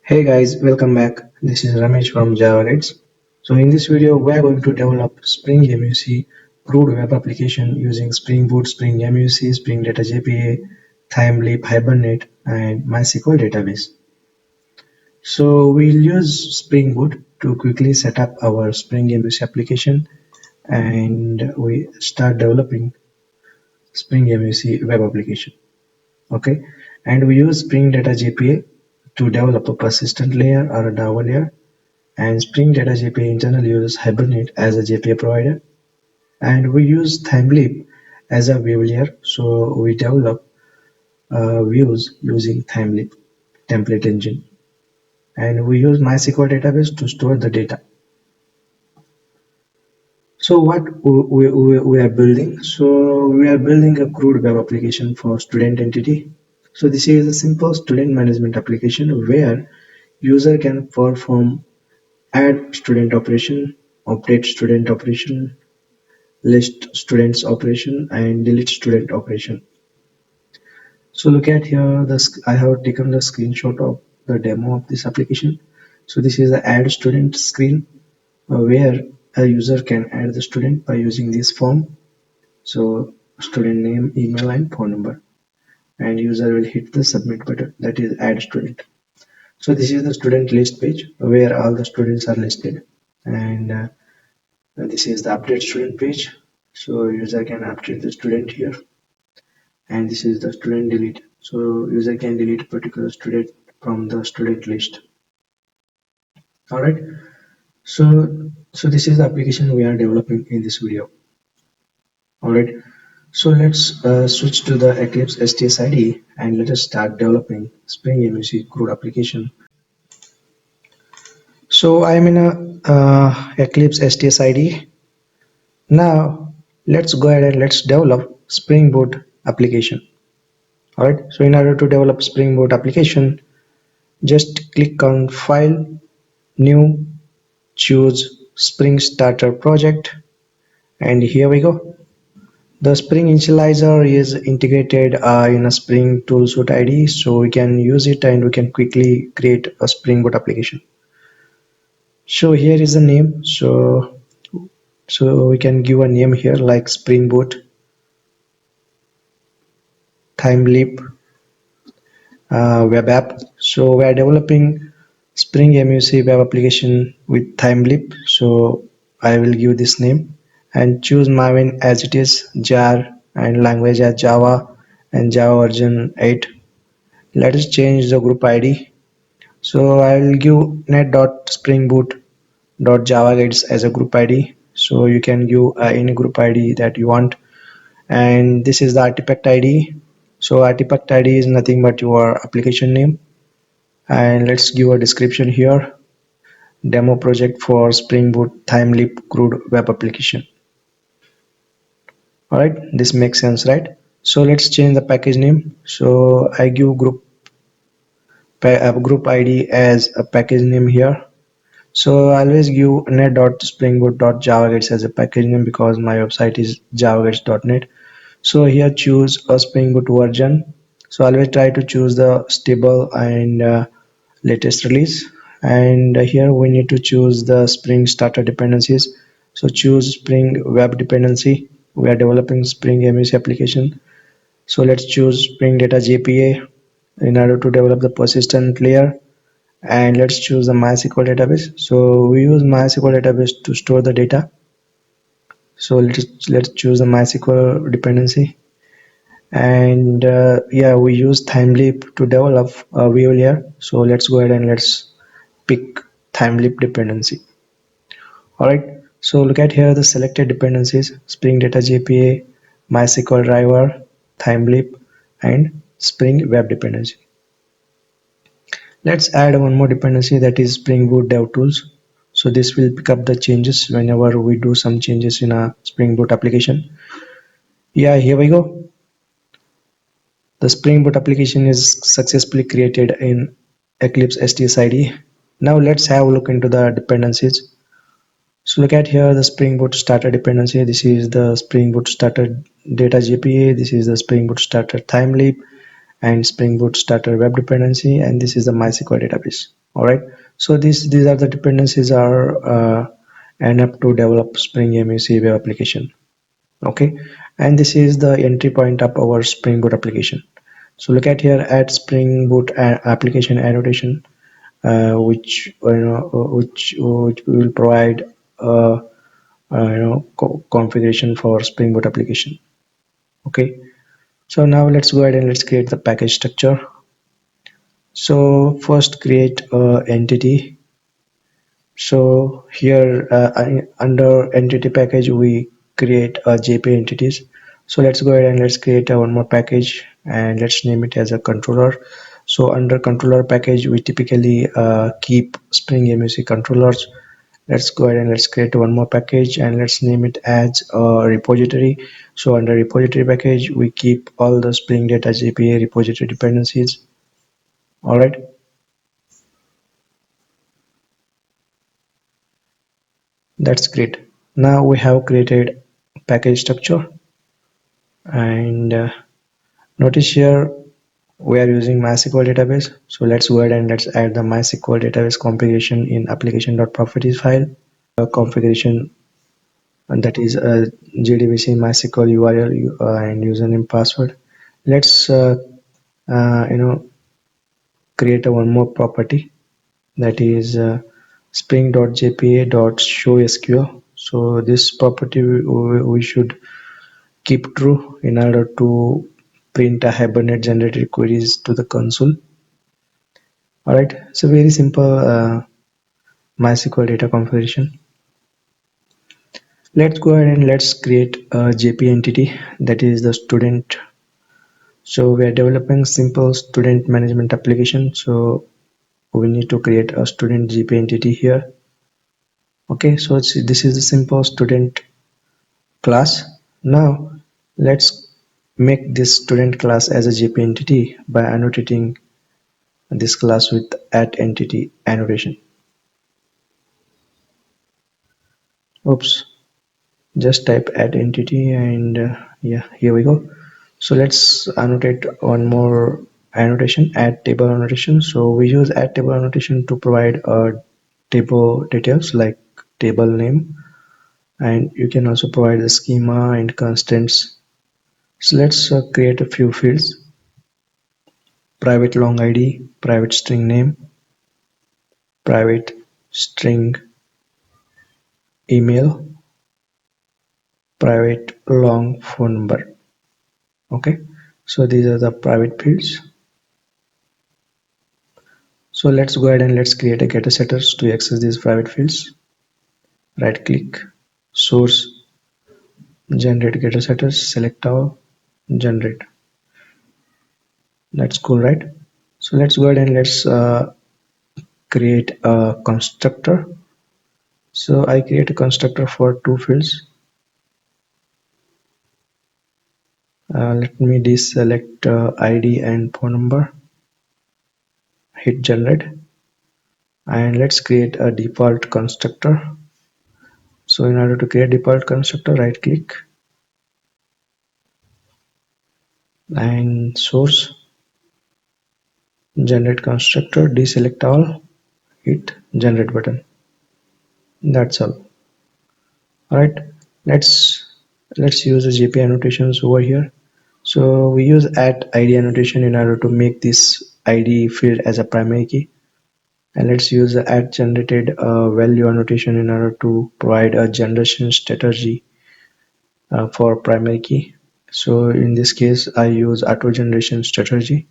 Hey guys, welcome back. This is Ramesh from Java Guides. So in this video, we are going to develop Spring MUC crude web application using Spring Boot, Spring MUC, Spring Data JPA, Thymeleap, Hibernate, and MySQL database. So we'll use Spring Boot to quickly set up our Spring MUC application, and we start developing Spring MUC web application. Okay, and we use Spring Data JPA to develop a persistent layer or a Java layer, and Spring Data JPA internally uses Hibernate as a JPA provider, and we use Thymeleap as a view layer. So we develop views using Thymeleap template engine, and we use MySQL database to store the data. So what we are building? So we are building a crude web application for student entity. So this is a simple student management application where user can perform add student operation, update student operation, list students operation, and delete student operation. So look at here, I have taken the screenshot of the demo of this application. So this is the add student screen where a user can add the student by using this form. So student name, email, and phone number, and user will hit the submit button, that is add student. So this is the student list page where all the students are listed, and this is the update student page. So user can update the student here, and this is the student delete. So user can delete a particular student from the student list. All right. So this is the application we are developing in this video. All right. So let's switch to the Eclipse STS IDE and let us start developing Spring MVC CRUD application. So I'm in a Eclipse STS IDE. Now let's go ahead and let's develop Spring Boot application. All right. So in order to develop Spring Boot application, just click on File, New, choose Spring Starter Project, and here we go. The Spring Initializer is integrated in a Spring Tool Suite IDE, so we can use it and we can quickly create a Spring Boot application. So here is the name. So we can give a name here like Spring Boot, Thymeleap, web app. So we are developing Spring MUC web application with Thymeleap. So I will give this name and choose Maven as it is, jar, and language as Java, and Java version 8. Let us change the group ID. So I will give net.springboot.java guides as a group ID. So you can give any group ID that you want. And this is the artifact ID. So artifact ID is nothing but your application name. And let's give a description here. Demo project for Spring Boot Thymeleap CRUD web application. All right, this makes sense, right? So let's change the package name. So I give group ID as a package name here. So I always give net.springboot.javaguides as a package name because my website is javaguides.net. So here choose a Spring Boot version. So always try to choose the stable and latest release. And here we need to choose the Spring Starter dependencies. So choose Spring Web dependency. We are developing Spring MVC application. So let's choose Spring Data JPA in order to develop the persistent layer, and let's choose the MySQL database. So we use MySQL database to store the data. So let's choose the MySQL dependency, and yeah, we use Thymeleap to develop a view layer. So let's go ahead and let's pick Thymeleap dependency. All right. So look at here the selected dependencies: Spring Data JPA, MySQL driver, Thymeleap, and Spring Web dependency. Let's add one more dependency, that is Spring Boot DevTools. So this will pick up the changes whenever we do some changes in a Spring Boot application. Yeah, here we go. The Spring Boot application is successfully created in Eclipse STS IDE. Now let's have a look into the dependencies. So look at here the Spring Boot starter dependency. This is the Spring Boot starter data JPA. This is the Spring Boot starter Thymeleap and Spring Boot starter web dependency, and this is the MySQL database. All right, so these are the dependencies are enough to develop Spring MVC web application. Okay, and this is the entry point of our Spring Boot application. So look at here at Spring Boot application annotation, which which will provide configuration for Spring Boot application. Okay, so now let's go ahead and let's create the package structure. So first create a entity. So here under entity package we create a JP entities. So let's go ahead and let's create a one more package and let's name it as a controller. So under controller package we typically keep Spring MVC controllers. Let's go ahead and let's create one more package and let's name it as a repository. So under repository package we keep all the Spring Data JPA repository dependencies. All right. That's great. Now we have created package structure and notice here we are using MySQL database. So let's go ahead and let's add the MySQL database configuration in application.properties file. Configuration and that is JDBC MySQL URL and username password. Let's create a one more property that is spring.jpa.showSQL. So this property we should keep true in order to print a Hibernate generated queries to the console. All right, so very simple MySQL data configuration. Let's go ahead and let's create a JP entity that is the student. So we are developing simple student management application. So we need to create a student JP entity here. Okay, so this is the simple student class. Now let's make this student class as a JP entity by annotating this class with @entity annotation. Oops, just type @entity and yeah, here we go. So let's annotate one more annotation, add table annotation. So we use add table annotation to provide table details like table name, and you can also provide the schema and constants. So let's create a few fields: private long ID, private string name, private string email, private long phone number. Okay, so these are the private fields. So let's go ahead and let's create a getter setters to access these private fields. Right click, source, generate getter setters, select all, generate. That's cool, right? So let's go ahead and let's create a constructor. So I create a constructor for two fields. Let me deselect ID and phone number, hit generate, and let's create a default constructor. So in order to create default constructor, right click and source, generate constructor, deselect all, hit generate button. That's all. All right, let's use the JP annotations over here. So we use @id annotation in order to make this ID field as a primary key, and let's use the @generated value annotation in order to provide a generation strategy for primary key. So in this case I use auto generation strategy.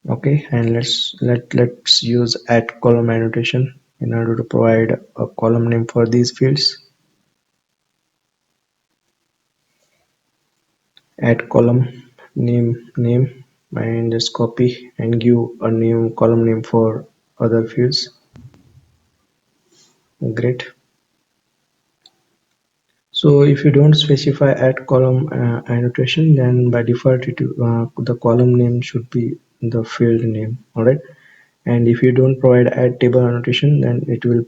Okay, and let's use @column annotation in order to provide a column name for these fields. @column name and just copy and give a new column name for other fields. Great. So if you don't specify @column annotation, then by default the column name should be the field name. All right, and if you don't provide @table annotation, then it will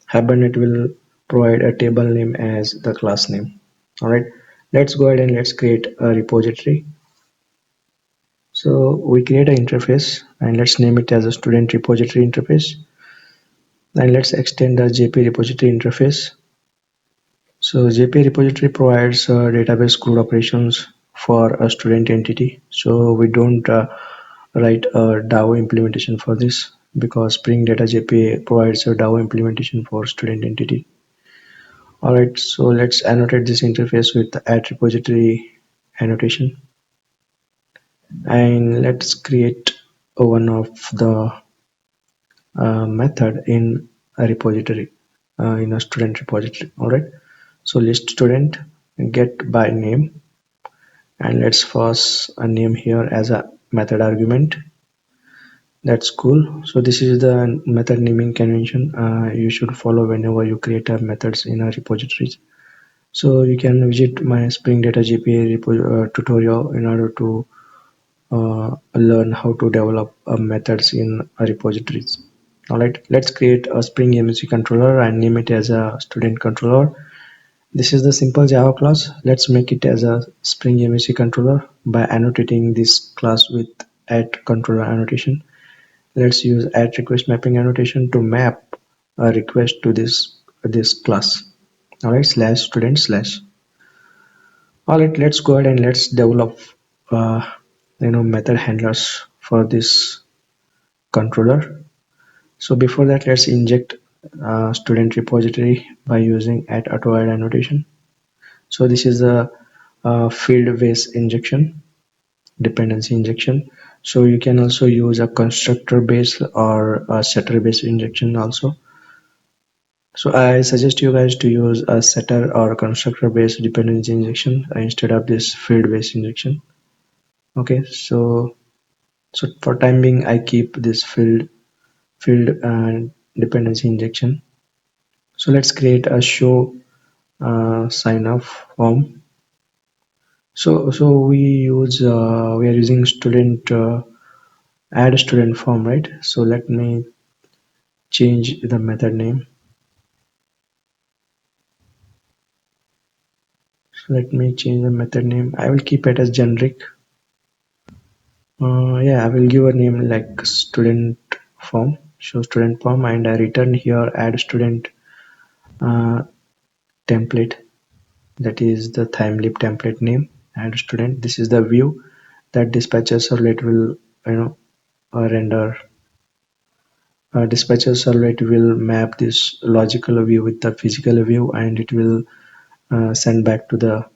Hibernate will provide a table name as the class name. All right, let's go ahead and let's create a repository. So we create an interface and let's name it as a student repository interface, and let's extend the JP repository interface. So JP repository provides database CRUD operations for a student entity. So we don't write a DAO implementation for this because Spring Data JPA provides a DAO implementation for student entity. Alright, so let's annotate this interface with the add repository annotation, and let's create one of the method in a repository, in a student repository. Alright, so list student get by name, and let's pass a name here as a method argument. That's cool. So this is the method naming convention you should follow whenever you create a methods in a repositories. So you can visit my Spring Data GPA tutorial in order to learn how to develop methods in repositories. Alright, let's create a Spring MVC controller and name it as a student controller. This is the simple Java class. Let's make it as a Spring MVC controller by annotating this class with add controller annotation. Let's use add request mapping annotation to map a request to this class. Alright, slash student slash. Alright, let's go ahead and let's develop uh, method handlers for this controller. So before that, let's inject student repository by using at auto add annotation. So this is a, field based injection, dependency injection. So you can also use a constructor based or a setter based injection also. So I suggest you guys to use a setter or constructor based dependency injection instead of this field based injection. Okay, so for time being I keep this field dependency injection. So let's create a show sign off form. So we are using student add student form, right? So let me change the method name. So let me change the method name. I will keep it as generic. Yeah, I will give a name like student form, show student form, and I return here add student uh, template. That is the TimeLib template name. Add student. This is the view that dispatcher servlet will render. Dispatcher servlet will map this logical view with the physical view, and it will send back to the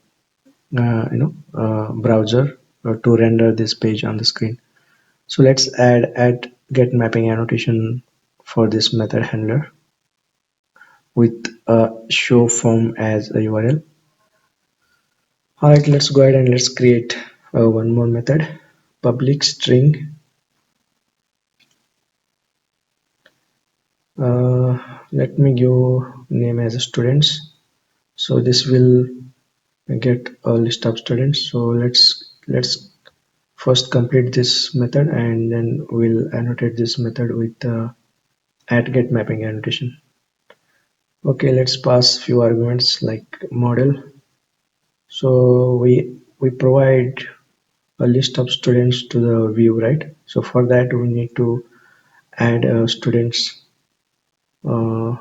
browser to render this page on the screen. So let's add get mapping annotation for this method handler with a show form as a URL. Alright, let's go ahead and let's create one more method, public string. Let me give name as students. So this will get a list of students. So let's first complete this method and then we'll annotate this method with at get mapping annotation. Okay, let's pass few arguments like model. So we provide a list of students to the view, right? So for that we need to add students uh,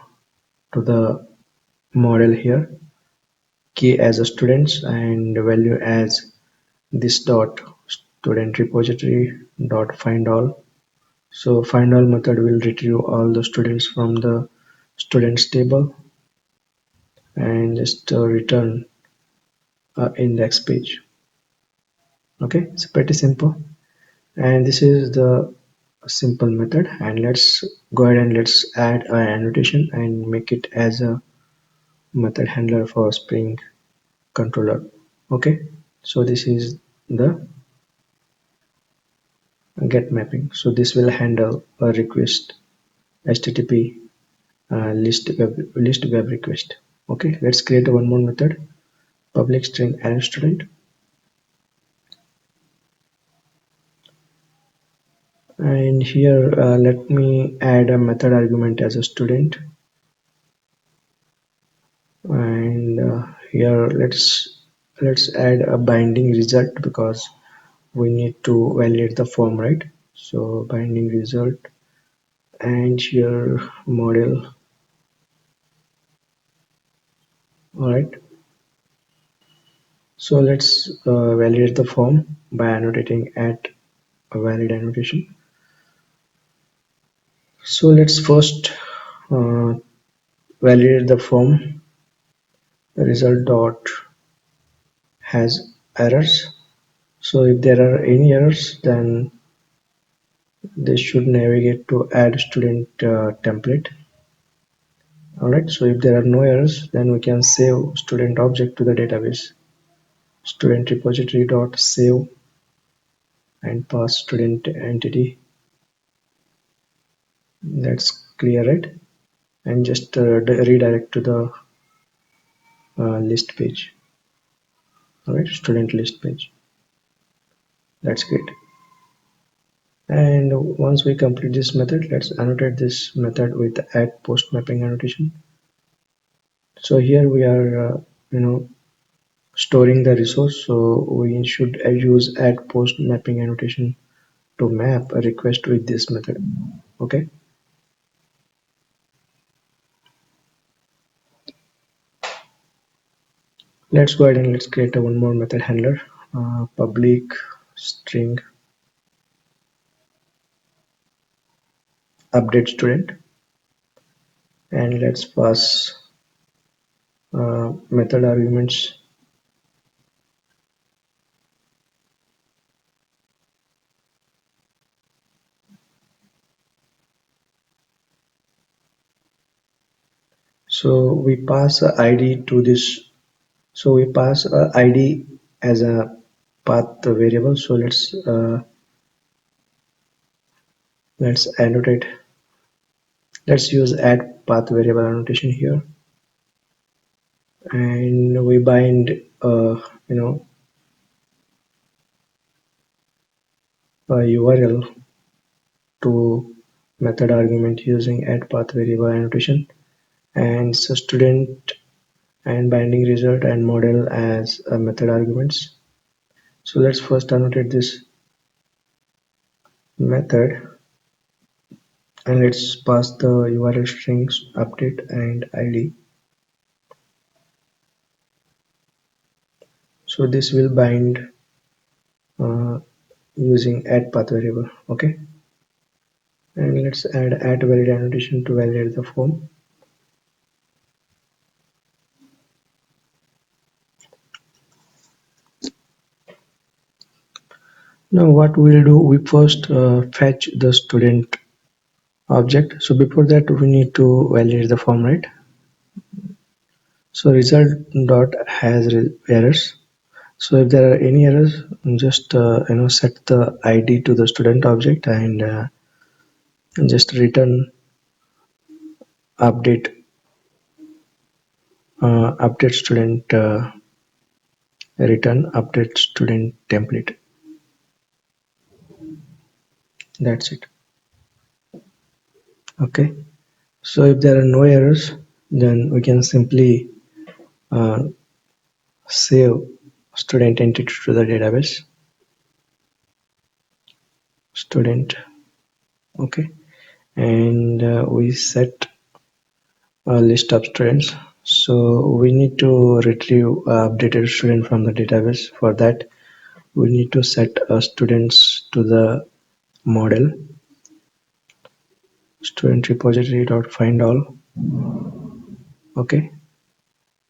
to the model here, key as a students and value as this dot student repository dot find all. So find all method will retrieve all the students from the students table and just return index page. Okay, it's pretty simple, and this is the simple method. And let's go ahead and let's add an annotation and make it as a method handler for Spring controller. Okay, so this is the get mapping. So this will handle a request http list web request. Okay, let's create one more method, public string add student, and here let me add a method argument as a student, and here let's add a binding result because we need to validate the form, right? So binding result, and here model. All right, so let's validate the form by annotating at a valid annotation. So let's first uh, validate the form. The result dot has errors. So if there are any errors, then they should navigate to add student template. Alright, so if there are no errors, then we can save student object to the database. Student repository dot save and pass student entity. That's clear, right? And just redirect to the list page. Alright, student list page. That's great. And once we complete this method, let's annotate this method with add post mapping annotation. So here we are, storing the resource. So we should use add post mapping annotation to map a request with this method. Okay. Let's go ahead and let's create a one more method handler, public string update student, and let's pass method arguments. So we pass a ID to this. So we pass a ID as a path variable. So let's annotate. Let's use add path variable annotation here, and we bind a URL to method argument using add path variable annotation, and so student and binding result and model as method arguments. So let's first annotate this method, and let's pass the URL strings update and ID. So this will bind uh, using add path variable. Okay, and let's add valid annotation to validate the form. Now what we'll do, we first fetch the student object. So before that we need to validate the form, right? So result dot has errors. So if there are any errors, just set the ID to the student object, and just return update update student return update student template. That's it. Okay. So if there are no errors, then we can simply uh, save student entity to the database. Student. Okay. And we set a list of students. So we need to retrieve updated student from the database. For that, we need to set students to the model student repository dot find all. Okay,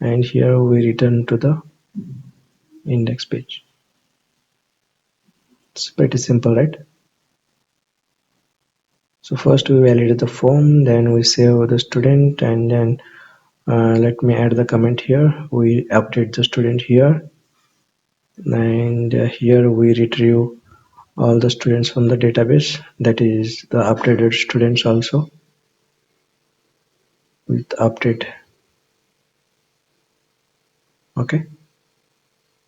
and here we return to the index page. It's pretty simple, right? So first we validate the form, then we save the student, and then let me add the comment here. We update the student here, and here we retrieve all the students from the database, that is the updated students also with update. Okay,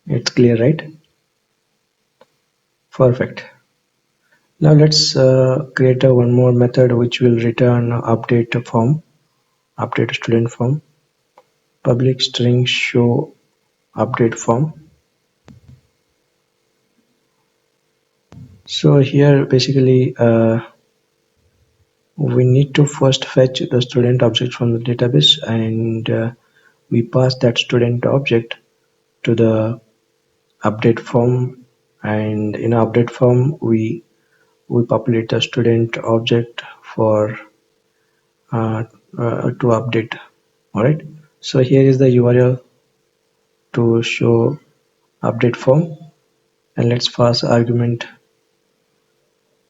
it's clear, right? Perfect. Now let's create a one more method which will return update form, update student form, public string show update form. So here basically we need to first fetch the student object from the database, and we pass that student object to the update form, and in update form we populate the student object for uh, to update. All right, so here is the URL to show update form, and let's pass argument.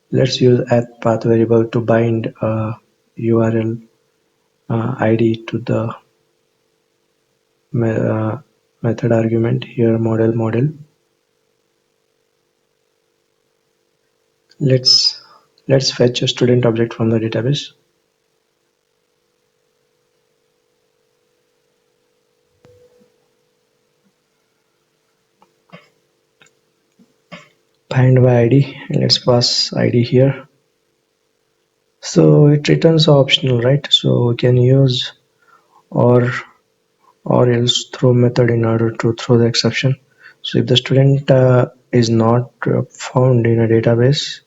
Let's use add path variable to bind a URL ID to the method argument. Here model. Let's fetch a student object from the database. Bind by ID, and let's pass ID here. So it returns optional, right? So we can use or or else throw method in order to throw the exception. So if the student is not found in a database,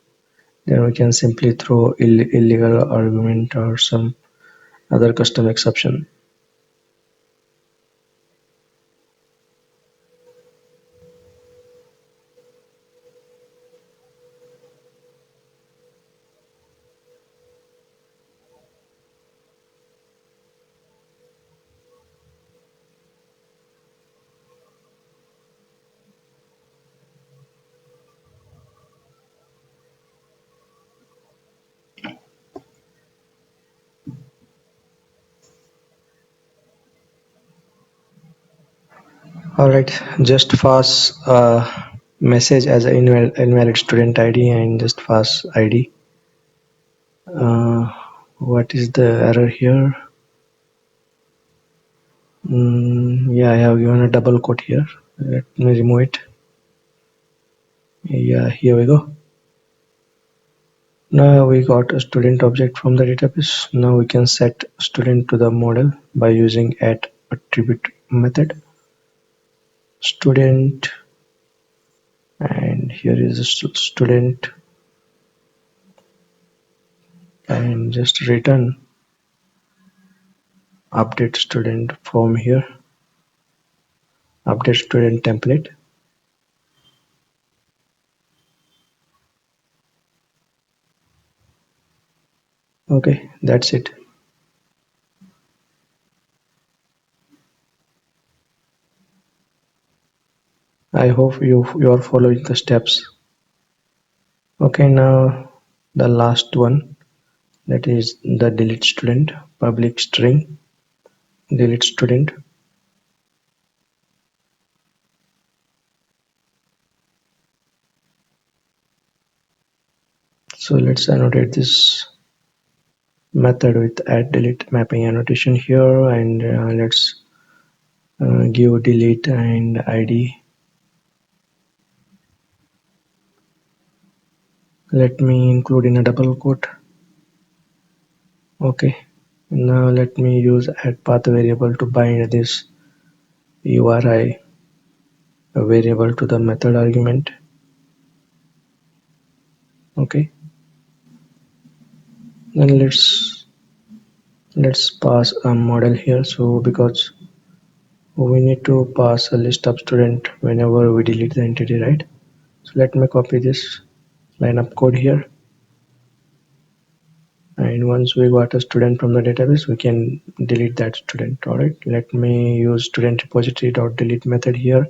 then we can simply throw illegal argument or some other custom exception. Alright, just pass message as an invalid student ID and just pass ID. What is the error here? Yeah, I have given a double quote here. Let me remove it. Yeah, here we go. Now we got a student object from the database. Now we can set student to the model by using add attribute method. Student, and here is a student, and just return update student form here, update student template. Okay, that's it. I hope you are following the steps. Okay, now the last one, that is the delete student, public string delete student. So let's annotate this method with add delete mapping annotation here, and let's give delete and ID. Let me include in a double quote. Okay, now let me use add path variable to bind this URI variable to the method argument. Okay, then let's pass a model here. So because we need to pass a list of student whenever we delete the entity, right? So let me copy this line of code here, and once we got a student from the database, we can delete that student. All right, let me use student repository dot delete method here,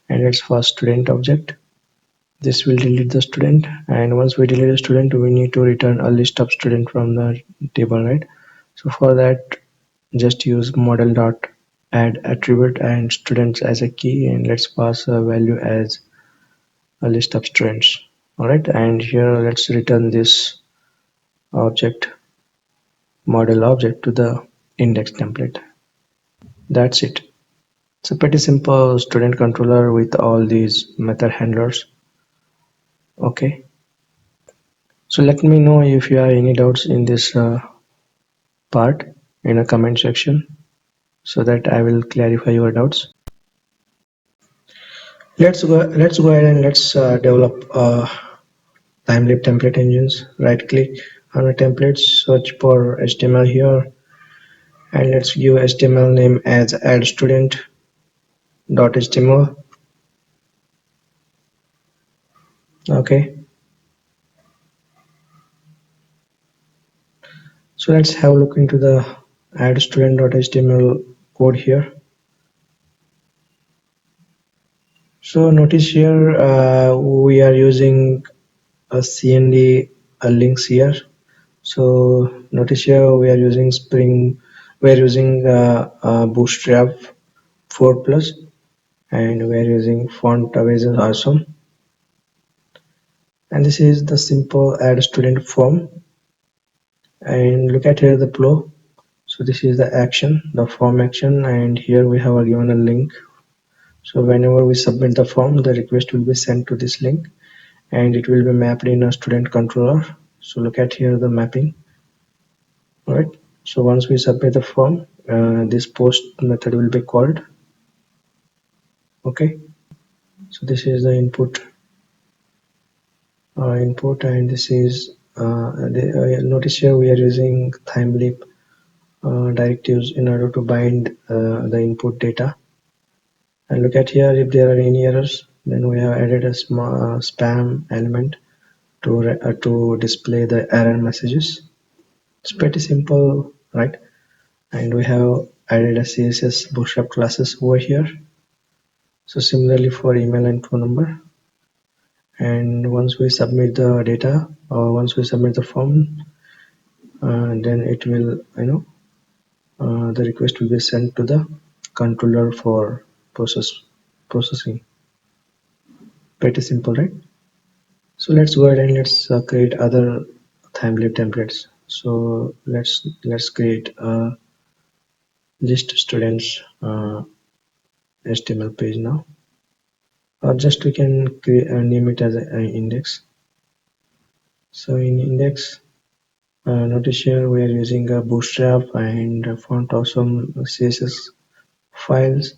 and let's pass student object. This will delete the student, and once we delete the student, we need to return a list of student from the table, right? So for that, just use model dot add attribute and students as a key, and let's pass a value as a list of students. All right, and here let's return this object, model object, to the index template. That's it. It's a pretty simple student controller with all these method handlers. Okay, so let me know if you have any doubts in this part in a comment section, so that I will clarify your doubts. Let's go ahead and let's develop Timely template engines. Right click on a template, search for HTML here, and let's give HTML name as add student.html. Okay, so let's have a look into the add student.html code here. So notice here we are using a CND links here. So notice here we are using we are using Bootstrap 4 plus, and we are using font version awesome. And this is the simple add student form. And look at here the flow. So this is the action, the form action, and here we have given a link. So whenever we submit the form, the request will be sent to this link, and it will be mapped in a student controller. So look at here the mapping. All right. So once we submit the form, this post method will be called. Okay. So this is the input, and this is notice here we are using Thymeleap directives in order to bind the input data. And look at here, if there are any errors, then we have added a spam element to display the error messages. It's pretty simple, right? And we have added a CSS Bootstrap classes over here. So similarly for email and phone number. And once we submit the data, or once we submit the form, then it will, the request will be sent to the controller for processing. Pretty simple, right? So let's go ahead and let's create other Thymeleap templates. So let's create a list students HTML page now, or just we can create name it as an index. So in index, notice here we are using a Bootstrap and font awesome CSS files,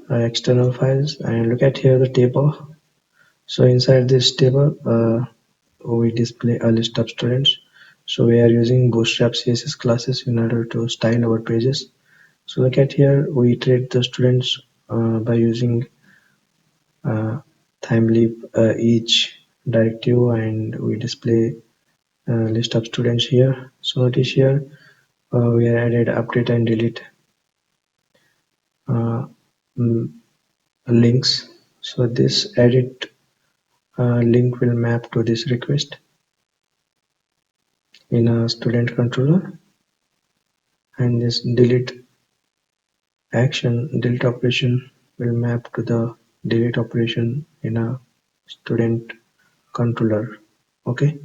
external files, and look at here the table. So inside this table, we display a list of students. So we are using Bootstrap CSS classes in order to style our pages. So look at here, we iterate the students by using Thymeleap each directive, and we display a list of students here. So notice here we are added update and delete uh, mm, links. So this edit link will map to this request in a student controller, and this delete operation will map to the delete operation in a student controller. Okay,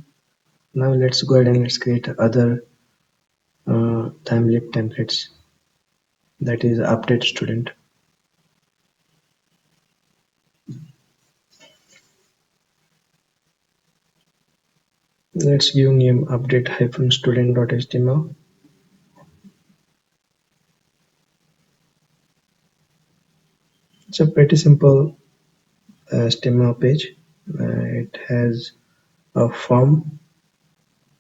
now let's go ahead and let's create other Thymeleap templates, that is update student. Let's give name update student.html. It's a pretty simple HTML page. It has a form.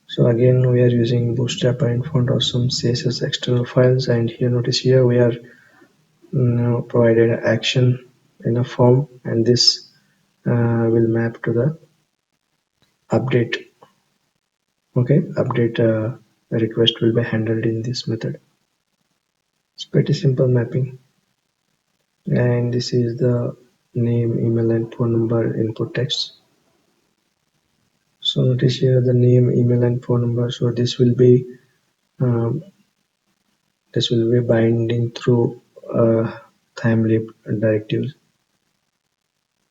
So again we are using Bootstrap and font awesome CSS external files, and here notice here we are now provided action in a form, and this will map to the update. Okay, update request will be handled in this method. It's pretty simple mapping, and this is the name, email, and phone number input text. So notice here the name, email, and phone number. So um, this will be binding through Thymeleap directives.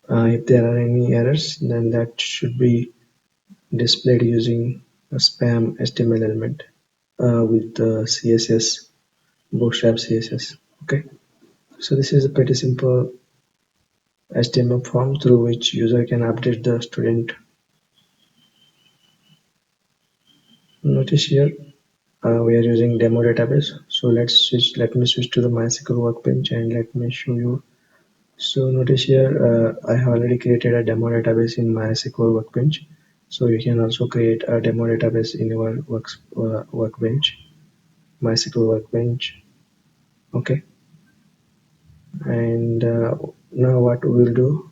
If there are any errors, then that should be displayed using a spam HTML element with the CSS, Bootstrap CSS. Okay, so this is a pretty simple HTML form through which user can update the student. Notice here we are using demo database. So let me switch to the MySQL workbench and let me show you. So notice here I have already created a demo database in MySQL workbench, So you can also create a demo database in your workbench, MySQL workbench. Okay, and now what we will do,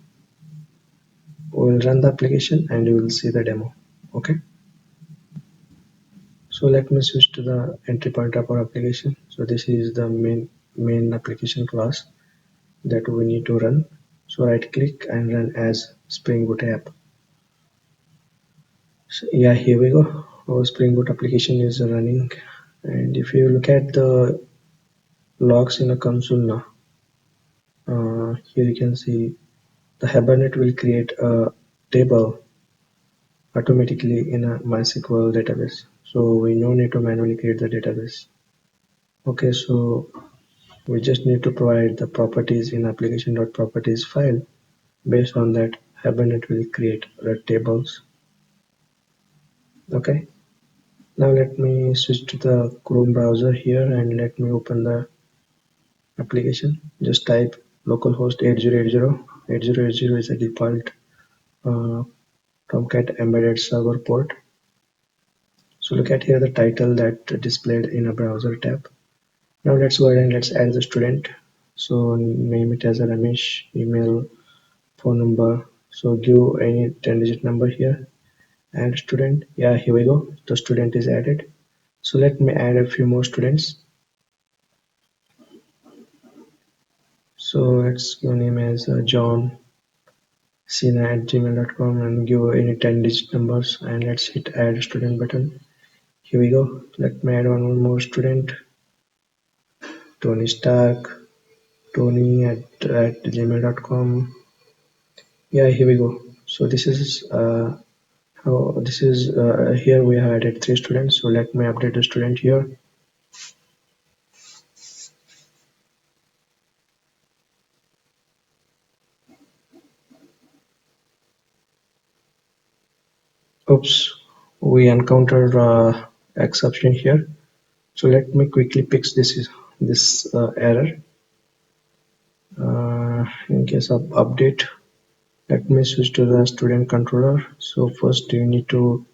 we will run the application and you will see the demo. Okay, so let me switch to the entry point of our application. So this is the main application class that we need to run. So right click and run as Spring Boot app. So yeah, here we go. Our Spring Boot application is running, and if you look at the logs in a console now, here you can see the Hibernate will create a table automatically in a MySQL database. So we no need to manually create the database. Okay, so we just need to provide the properties in application.properties file. Based on that, Hibernate will create the tables. Okay, now let me switch to the Chrome browser here and let me open the application. Just type localhost 8080. Is a default uh, Tomcat embedded server port. So look at here the title that displayed in a browser tab. Now let's go ahead and let's add the student. So name it as a Ramesh, email, phone number. So give any 10-digit number here. Add student. Yeah, here we go. The student is added. So let me add a few more students. So let's give name as John Sina@gmail.com and give any 10-digit numbers and let's hit add student button. Here we go. Let me add one more student. Tony Stark. Tony at gmail.com. Yeah, here we go. So this is how this is here we have added 3 students. So let me update the student here. Oops, we encountered exception here. So let me quickly fix this error. In case of update, let me switch to the student controller. So first you need to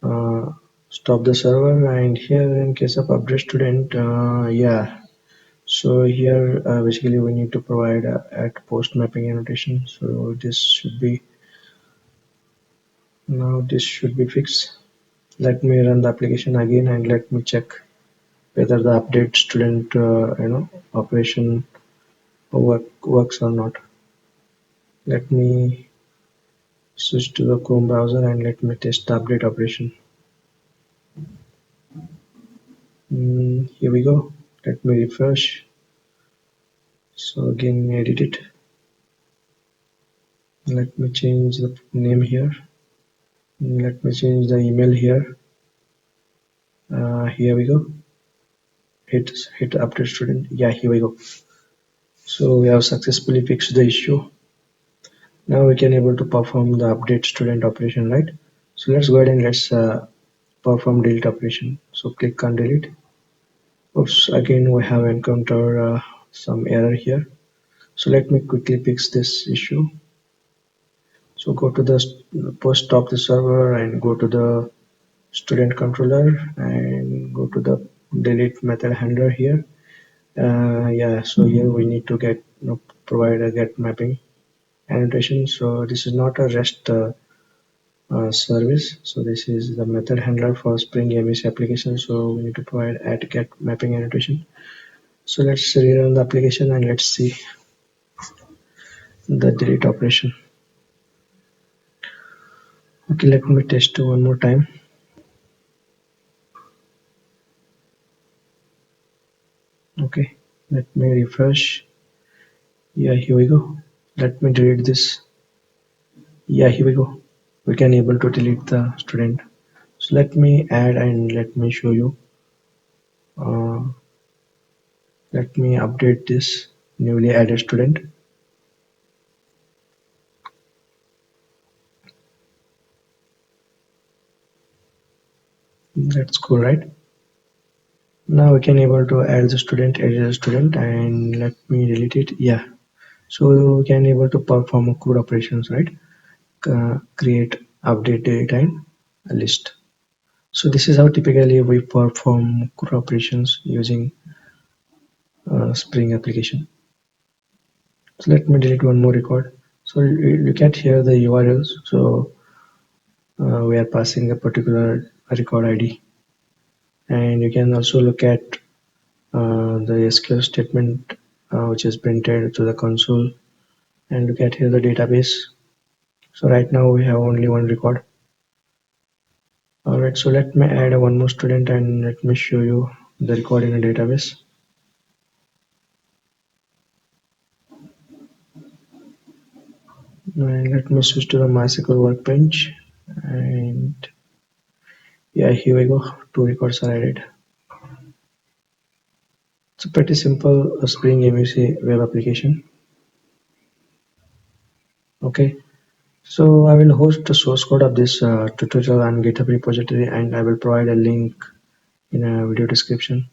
uh, stop the server, and here in case of update student, yeah. So here basically we need to provide at post mapping annotation. So this should be fixed. Let me run the application again and let me check whether the update student operation works or not. Let me switch to the Chrome browser and let me test the update operation. Here we go. Let me refresh. So again edit it. Let me change the name here. Let me change the email here. Here we go. Hit update student. Yeah, here we go. So we have successfully fixed the issue. Now we can able to perform the update student operation, right? So let's go ahead and let's perform delete operation. So click on delete. Oops, again we have encountered some error here. So let me quickly fix this issue. So go to the post stop the server and go to the student controller and go to the delete method handler here. Yeah, so here we need to get provide a get mapping annotation. So this is not a REST service. So this is the method handler for Spring MVC application. So we need to provide at get mapping annotation. So let's rerun the application and let's see the delete operation. Okay, let me test one more time. Okay, let me refresh. Yeah, here we go. Let me delete this. Yeah, here we go. We can able to delete the student. So let me add and let me show you. Uh, let me update this newly added student. That's cool, right? Now we can able to add the student, edit the student, and let me delete it. Yeah, so we can able to perform CRUD operations, right? Create update date and a list. So this is how typically we perform CRUD operations using Spring application. So let me delete one more record. So you look at here the URLs. So we are passing a particular record ID, and you can also look at the SQL statement which is printed to the console, and look at here the database. So right now we have only one record. Alright, so let me add one more student and let me show you the record in a database. And let me switch to the MySQL workbench, and yeah, here we go, two records are added. It's a pretty simple Spring MVC web application. Okay, so I will host the source code of this tutorial on GitHub repository, and I will provide a link in a video description.